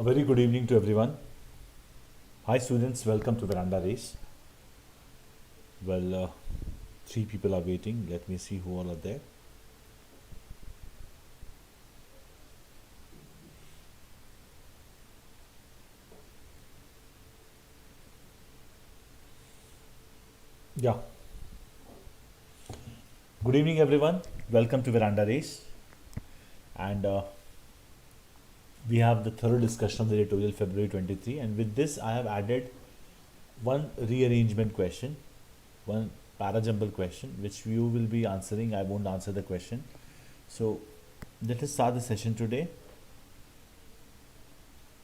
A very good evening to everyone. Hi students, welcome to VerandaRace. Well, three people are waiting. Let me see who all are there. Yeah. Good evening everyone. Welcome to VerandaRace. And we have the thorough discussion of the editorial February 23. And with this, I have added one rearrangement question, one parajumble question, which you will be answering. I won't answer the question. So let us start the session today.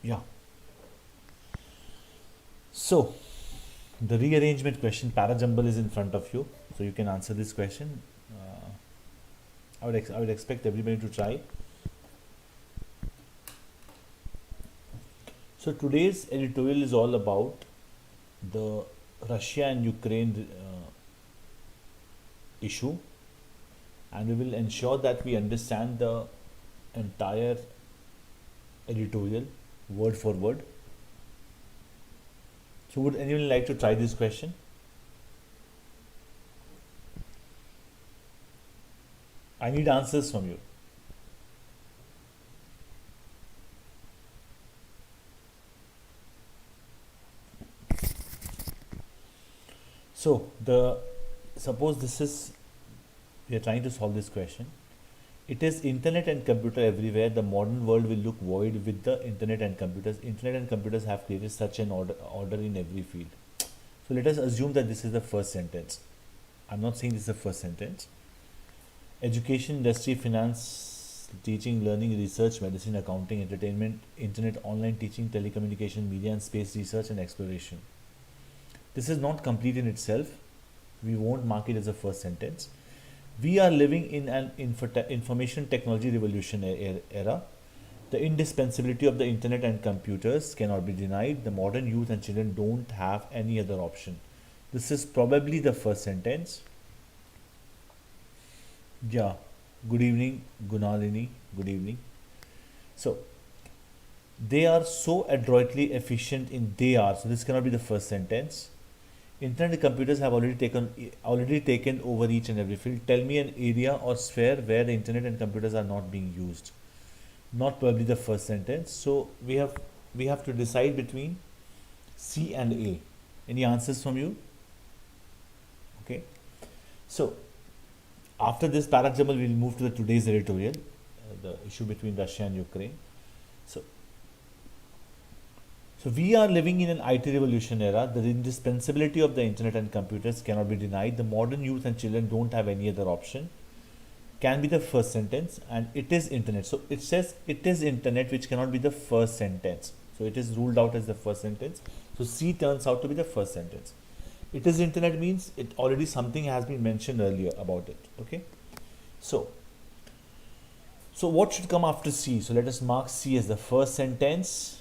Yeah. So the rearrangement question, parajumble, is in front of you. So you can answer this question. I would expect everybody to try. So today's editorial is all about the Russia and Ukraine issue, and we will ensure that we understand the entire editorial word for word. So would anyone like to try this question? I need answers from you. So suppose this is, we are trying to solve this question. It is internet and computer everywhere. The modern world will look void with the internet and computers. Internet and computers have created such an order in every field. So let us assume that this is the first sentence. I'm not saying this is the first sentence. Education, industry, finance, teaching, learning, research, medicine, accounting, entertainment, internet, online teaching, telecommunication, media and space research and exploration. This is not complete in itself. We won't mark it as a first sentence. We are living in an information technology revolution era. The indispensability of the internet and computers cannot be denied. The modern youth and children don't have any other option. This is probably the first sentence. Yeah. Good evening, Gunalini. Good evening. So they are so adroitly efficient in they are. So this cannot be the first sentence. Internet and computers have already taken over each and every field. Tell me an area or sphere where the internet and computers are not being used. Not probably the first sentence. So we have to decide between C and A. Any answers from you? Okay. So after this parajumble, we will move to the today's editorial, the issue between Russia and Ukraine. So we are living in an IT revolution era. The indispensability of the internet and computers cannot be denied. The modern youth and children don't have any other option. Can be the first sentence, and it is internet. So it says it is internet, which cannot be the first sentence. So it is ruled out as the first sentence. So C turns out to be the first sentence. It is internet means it already something has been mentioned earlier about it. Okay. So what should come after C? So let us mark C as the first sentence.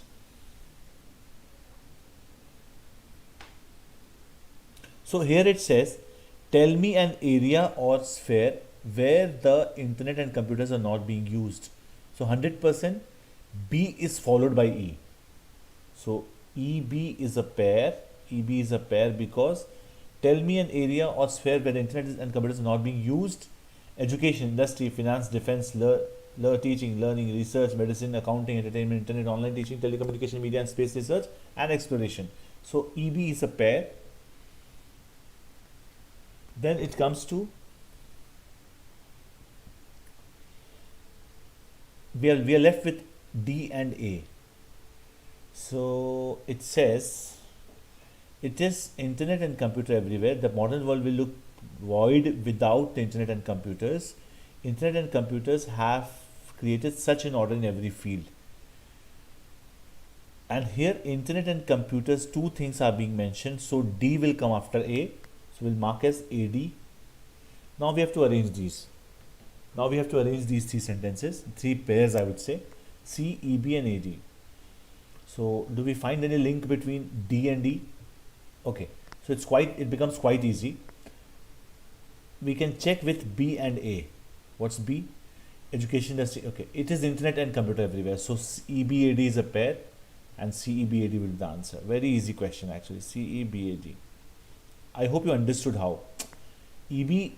So here it says, tell me an area or sphere where the internet and computers are not being used. So 100% B is followed by E. So EB is a pair. EB is a pair because tell me an area or sphere where the internet and computers are not being used. Education, industry, finance, defense, teaching, learning, research, medicine, accounting, entertainment, internet, online teaching, telecommunication, media and space research and exploration. So EB is a pair. Then it comes to, we are left with D and A. So it says it is internet and computer everywhere. The modern world will look void without the internet and computers. Internet and computers have created such an order in every field. And here internet and computers, two things are being mentioned. So D will come after A. So we'll mark as AD. Now we have to arrange these. Now we have to arrange these three sentences, three pairs I would say, C, EB and AD. So do we find any link between D and D? Okay, so it becomes quite easy. We can check with B and A. What's B? Education industry. Okay, it is internet and computer everywhere. So EBAD is a pair. and CEBAD will be the answer. Very easy question actually, CEBAD. I hope you understood how. E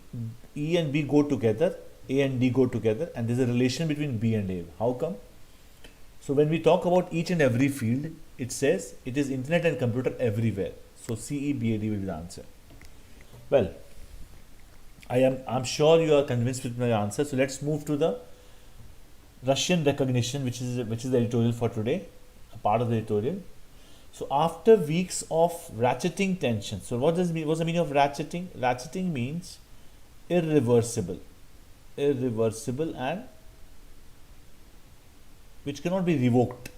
and B go together, A and D go together, and there's a relation between B and A. How come? So when we talk about each and every field, it says it is internet and computer everywhere. So CEBAD will be the answer. Well, I'm sure you are convinced with my answer. So let's move to the Russian recognition, which is the editorial for today, a part of the editorial. So after weeks of ratcheting tension, so what's the meaning of ratcheting? Ratcheting means irreversible, and which cannot be revoked.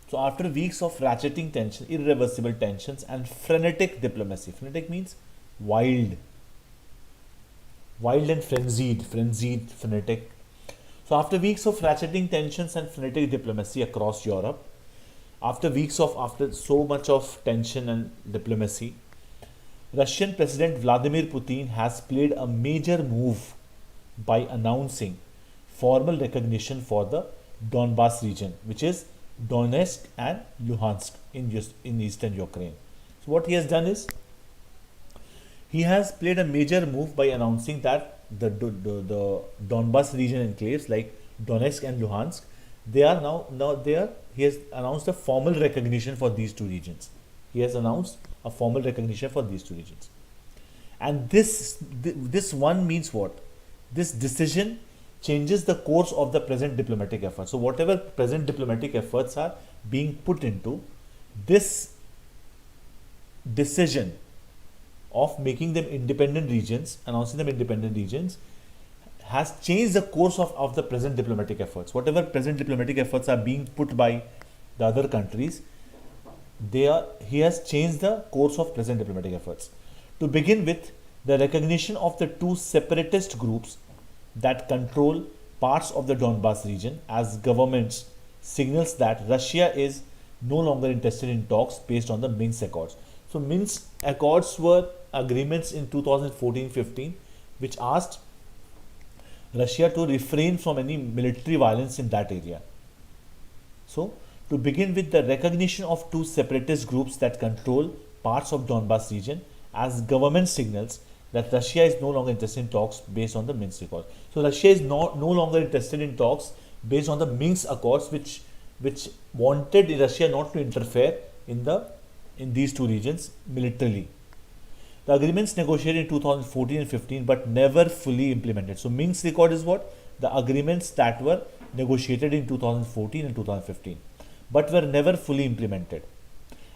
So after weeks of ratcheting tension, irreversible tensions, and frenetic diplomacy. Frenetic means wild and frenzied, frenetic. So after weeks of ratcheting tensions and frenetic diplomacy across Europe, after so much of tension and diplomacy, Russian President Vladimir Putin has played a major move by announcing formal recognition for the Donbas region, which is Donetsk and Luhansk in eastern Ukraine. So what he has done is, he has played a major move by announcing that the Donbas region enclaves like Donetsk and Luhansk, they are now there. He has announced a formal recognition for these two regions. And this one means what? This decision changes the course of the present diplomatic efforts. So whatever present diplomatic efforts are being put into, this decision of making them independent regions, announcing them independent regions, has changed the course of the present diplomatic efforts. Whatever present diplomatic efforts are being put by the other countries, he has changed the course of present diplomatic efforts. To begin with, the recognition of the two separatist groups that control parts of the Donbas region as governments signals that Russia is no longer interested in talks based on the Minsk Accords. So Minsk Accords were agreements in 2014-15 which asked Russia to refrain from any military violence in that area. So, to begin with, the recognition of two separatist groups that control parts of Donbas region as government signals that Russia is no longer interested in talks based on the Minsk Accords. So, Russia is no longer interested in talks based on the Minsk Accords, which wanted Russia not to interfere in these two regions militarily. The agreements negotiated in 2014 and 15 but never fully implemented. So Minsk Accord is what? The agreements that were negotiated in 2014 and 2015 but were never fully implemented.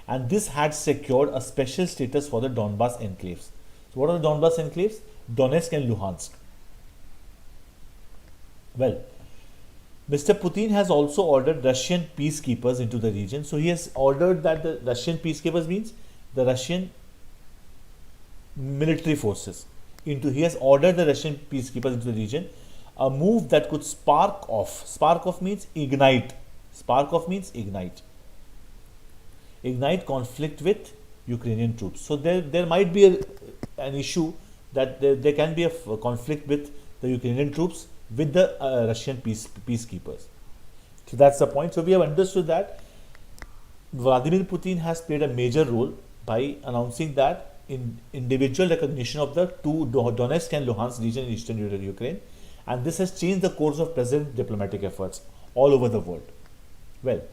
And this had secured a special status for the Donbas enclaves. So what are the Donbas enclaves? Donetsk and Luhansk. Well, Mr. Putin has also ordered Russian peacekeepers into the region. So he has ordered that the Russian peacekeepers means the Russian military forces he has ordered the Russian peacekeepers into the region, a move that could spark off means ignite conflict with Ukrainian troops. So there might be an issue that there can be a conflict with the Ukrainian troops with the Russian peacekeepers. So that's the point. So we have understood that Vladimir Putin has played a major role by announcing that in individual recognition of the two Donetsk and Luhansk region in eastern Ukraine, and this has changed the course of present diplomatic efforts all over the world. Well,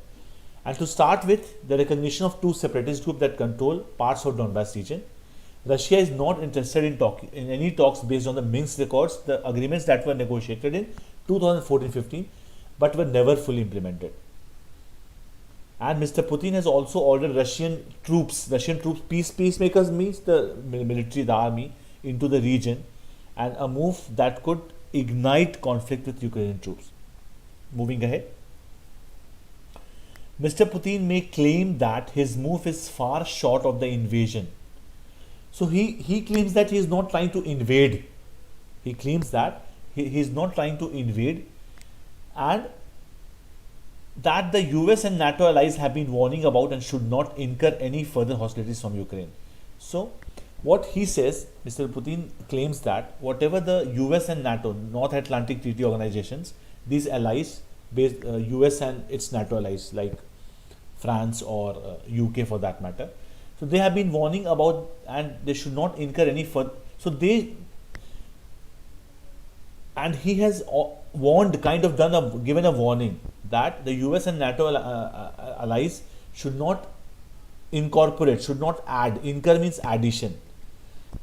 and to start with, the recognition of two separatist groups that control parts of Donbas region, Russia is not interested in any talks based on the Minsk Accords, the agreements that were negotiated in 2014-15 but were never fully implemented. And Mr. Putin has also ordered Russian troops, peacemakers means the military, the army, into the region, and a move that could ignite conflict with Ukrainian troops. Moving ahead. Mr. Putin may claim that his move is far short of the invasion. So he claims that he is not trying to invade. He claims that he is not trying to invade, and that the US and NATO allies have been warning about and should not incur any further hostilities from Ukraine. So what he says, Mr. Putin claims that whatever the US and NATO, North Atlantic Treaty Organizations, these allies, US and its NATO allies like France or UK for that matter. So they have been warning about, and they should not incur any further. So he has warned, given a warning that the US and NATO allies should not incorporate, should not add, incur means addition,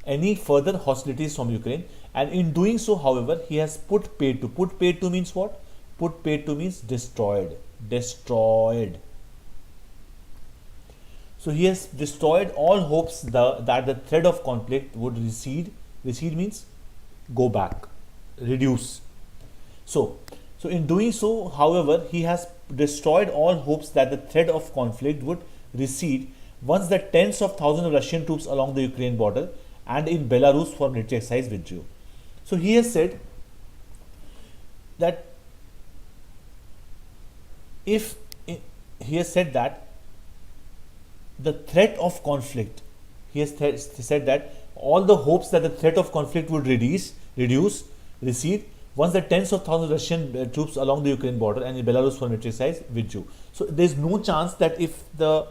any further hostilities from Ukraine. And in doing so, however, he has put paid to means what? Put paid to means destroyed. So he has destroyed all hopes that the threat of conflict would recede. Recede means go back, reduce. So in doing so, however, he has destroyed all hopes that the threat of conflict would recede once the tens of thousands of Russian troops along the Ukraine border and in Belarus for military exercise withdrew. So he has said that the threat of conflict, he has said that all the hopes that the threat of conflict would recede once the tens of thousands of Russian troops along the Ukraine border and in Belarus for military exercise withdrew. So there is no chance that if the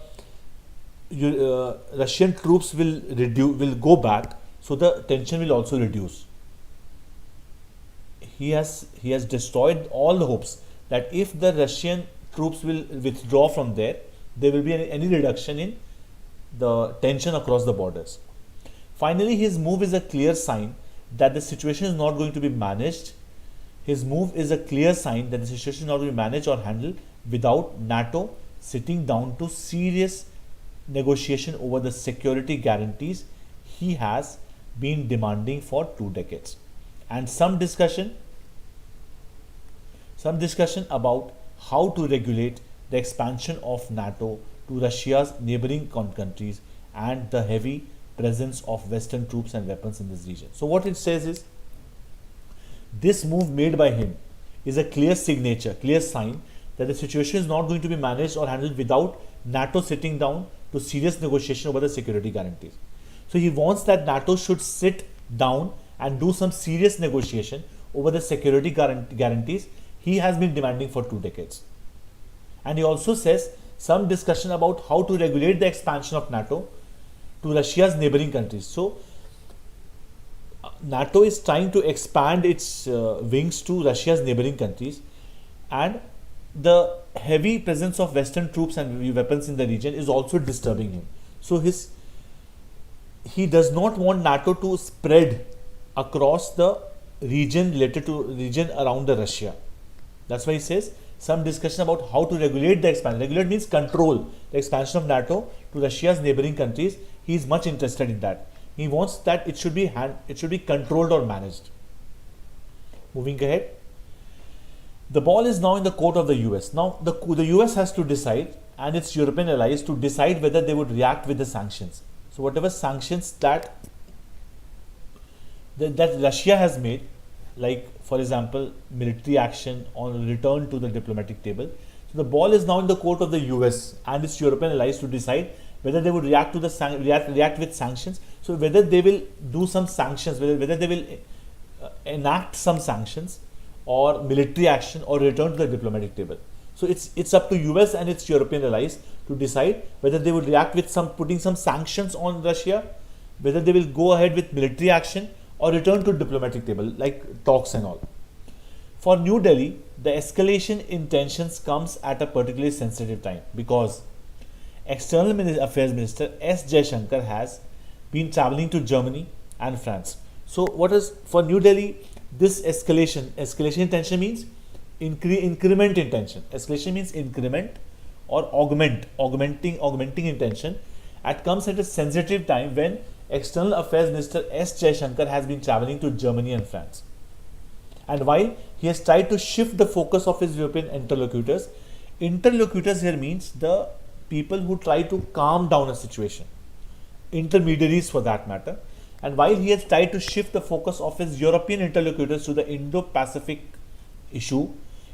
Russian troops will go back, so the tension will also reduce. He has destroyed all the hopes that if the Russian troops will withdraw from there will be any reduction in the tension across the borders. Finally, his move is a clear sign that the situation is not going to be managed. His move is a clear sign that the situation is not going to be managed or handled without NATO sitting down to serious negotiation over the security guarantees he has been demanding for 2 decades. And some discussion about how to regulate the expansion of NATO to Russia's neighboring countries and the heavy presence of Western troops and weapons in this region. So what it says is, this move made by him is a clear signature, clear sign that the situation is not going to be managed or handled without NATO sitting down to serious negotiation over the security guarantees. So he wants that NATO should sit down and do some serious negotiation over the security guarantees he has been demanding for 2 decades. And he also says some discussion about how to regulate the expansion of NATO to Russia's neighboring countries. So NATO is trying to expand its wings to Russia's neighboring countries, and the heavy presence of Western troops and weapons in the region is also disturbing him. So he does not want NATO to spread across the region around the Russia. That's why he says some discussion about how to regulate the expansion. Regulate means control the expansion of NATO to Russia's neighboring countries. He is much interested in that. He wants that it should be controlled or managed. Moving ahead, the ball is now in the court of the US. Now the US has to decide, and its European allies to decide whether they would react with the sanctions. So whatever sanctions that Russia has made, like for example military action or return to the diplomatic table. So the ball is now in the court of the US and its European allies to decide whether they would react with sanctions. So whether they will do some sanctions, whether they will enact some sanctions or military action or return to the diplomatic table. So it's up to US and its European allies to decide whether they would react with putting some sanctions on Russia, whether they will go ahead with military action or return to diplomatic table like talks and all. For New Delhi, the escalation in tensions comes at a particularly sensitive time because External Affairs Minister S. Jaishankar has been traveling to Germany and France. So what is for New Delhi, this escalation in tension means increment in tension. Escalation means increment or augmenting in tension. It comes at a sensitive time when External Affairs Minister S. Jaishankar has been traveling to Germany and France. And while he has tried to shift the focus of his European interlocutors here means the people who try to calm down a situation, intermediaries for that matter. And while he has tried to shift the focus of his European interlocutors to the Indo-Pacific issue,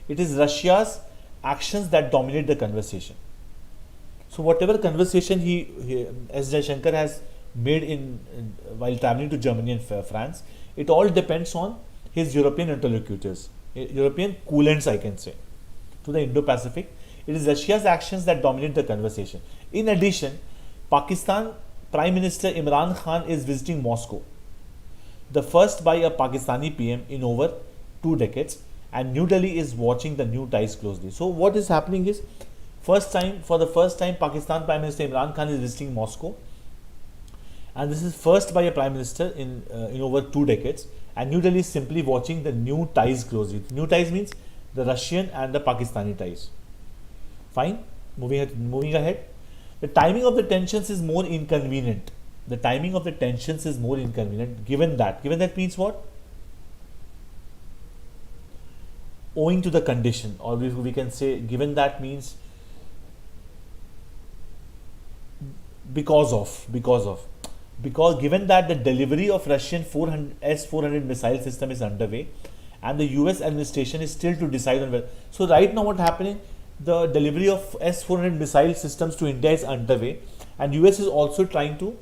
it is Russia's actions that dominate the conversation. So whatever conversation S. Jaishankar has made while traveling to Germany and France, it all depends on his European interlocutors, European coolants I can say, to the Indo-Pacific. It is Russia's actions that dominate the conversation. In addition, Pakistan Prime Minister Imran Khan is visiting Moscow, the first by a Pakistani PM in over 2 decades, and New Delhi is watching the new ties closely. So what is happening is, for the first time, Pakistan Prime Minister Imran Khan is visiting Moscow, and this is first by a Prime Minister in over 2 decades, and New Delhi is simply watching the new ties closely. New ties means the Russian and the Pakistani ties. Fine, moving ahead. The timing of the tensions is more inconvenient. The timing of the tensions is more inconvenient given that means what? Owing to the condition, or we can say given that means because given that the delivery of Russian S-400 missile system is underway, and the US administration is still to decide on whether. So right now what's happening, the delivery of S-400 missile systems to India is underway, and US is also trying to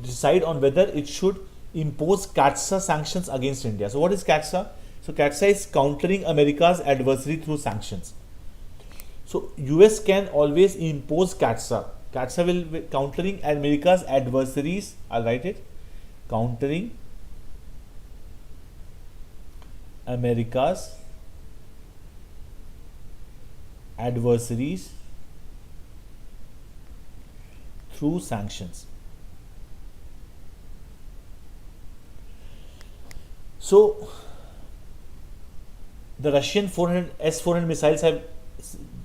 decide on whether it should impose CATSA sanctions against India. So what is CATSA? So CATSA is countering America's adversary through sanctions. So US can always impose CATSA. CATSA will be countering America's adversaries. I'll write it. Countering America's adversaries through sanctions. So the Russian S-400 missiles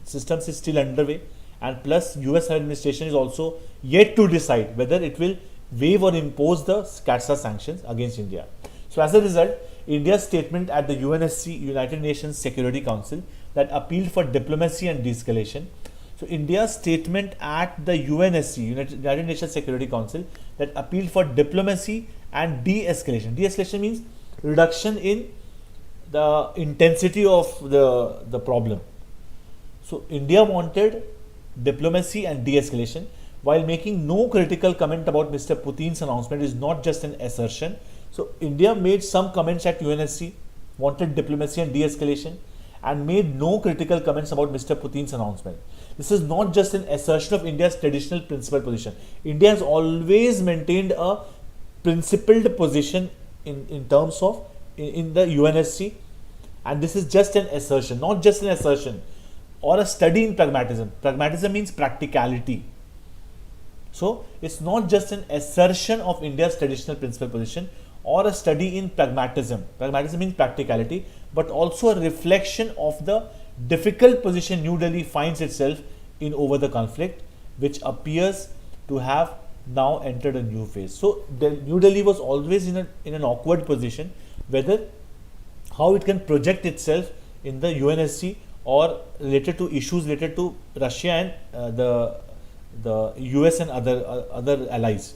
systems is still underway, and plus US administration is also yet to decide whether it will waive or impose the CATSA sanctions against India. So as a result, India's statement at the UNSC, United Nations Security Council, that appealed for diplomacy and de-escalation. So India's statement at the UNSC, United Nations Security Council, that appealed for diplomacy and de-escalation. De-escalation means reduction in the intensity of the problem. So India wanted diplomacy and de-escalation while making no critical comment about Mr. Putin's announcement. Is not just an assertion. So India made some comments at UNSC, wanted diplomacy and de-escalation, and made no critical comments about Mr. Putin's announcement. This is not just an assertion of India's traditional principled position. India has always maintained a principled position in terms of in the UNSC, and this is just an assertion, not just an assertion or a study in pragmatism. Pragmatism means practicality. So it's not just an assertion of India's traditional principled position or a study in pragmatism. Pragmatism means practicality, but also a reflection of the difficult position New Delhi finds itself in over the conflict, which appears to have now entered a new phase. So New Delhi was always in an awkward position, whether how it can project itself in the UNSC or related to issues related to Russia and the US and other allies.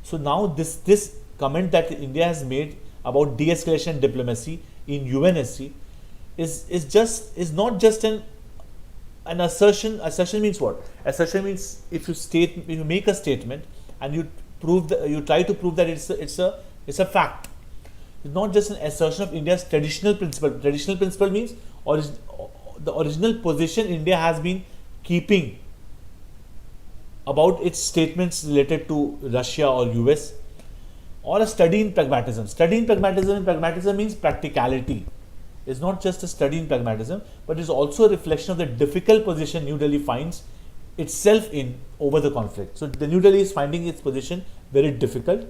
So now this comment that India has made about de-escalation and diplomacy in UNSC is not just an assertion. Assertion means what? Assertion means if you make a statement and you try to prove that it's a fact. It's not just an assertion of India's traditional principle. Traditional principle means the original position India has been keeping about its statements related to Russia or US, or a study in pragmatism. Study in pragmatism means practicality. It's not just a study in pragmatism, but it's also a reflection of the difficult position New Delhi finds itself in over the conflict. So the New Delhi is finding its position very difficult,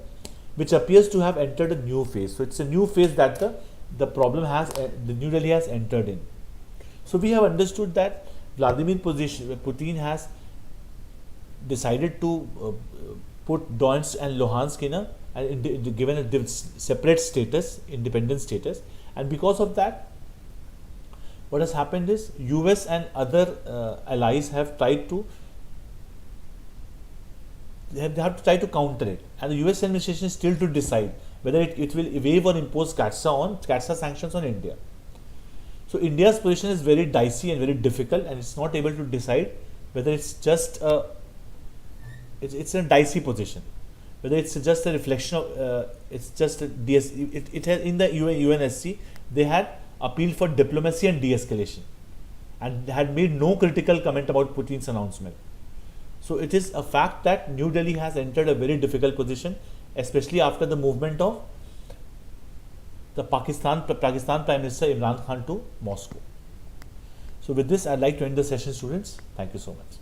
which appears to have entered a new phase. So it's a new phase that the problem the New Delhi has entered in. So we have understood that Vladimir Putin has decided to put Donetsk and Luhansk given a separate status, independent status, and because of that, what has happened is US and other allies have tried to try to counter it, and the US administration is still to decide whether it will waive or impose CATSA sanctions on India. So India's position is very dicey and very difficult, and it's not able to decide whether it's just it's a dicey position, whether it's just a reflection of it's just a it has in the UNSC they had appealed for diplomacy and de-escalation, and had made no critical comment about Putin's announcement. So it is a fact that New Delhi has entered a very difficult position, especially after the movement of the Pakistan Prime Minister Imran Khan to Moscow. So with this, I'd like to end the session, students. Thank you so much.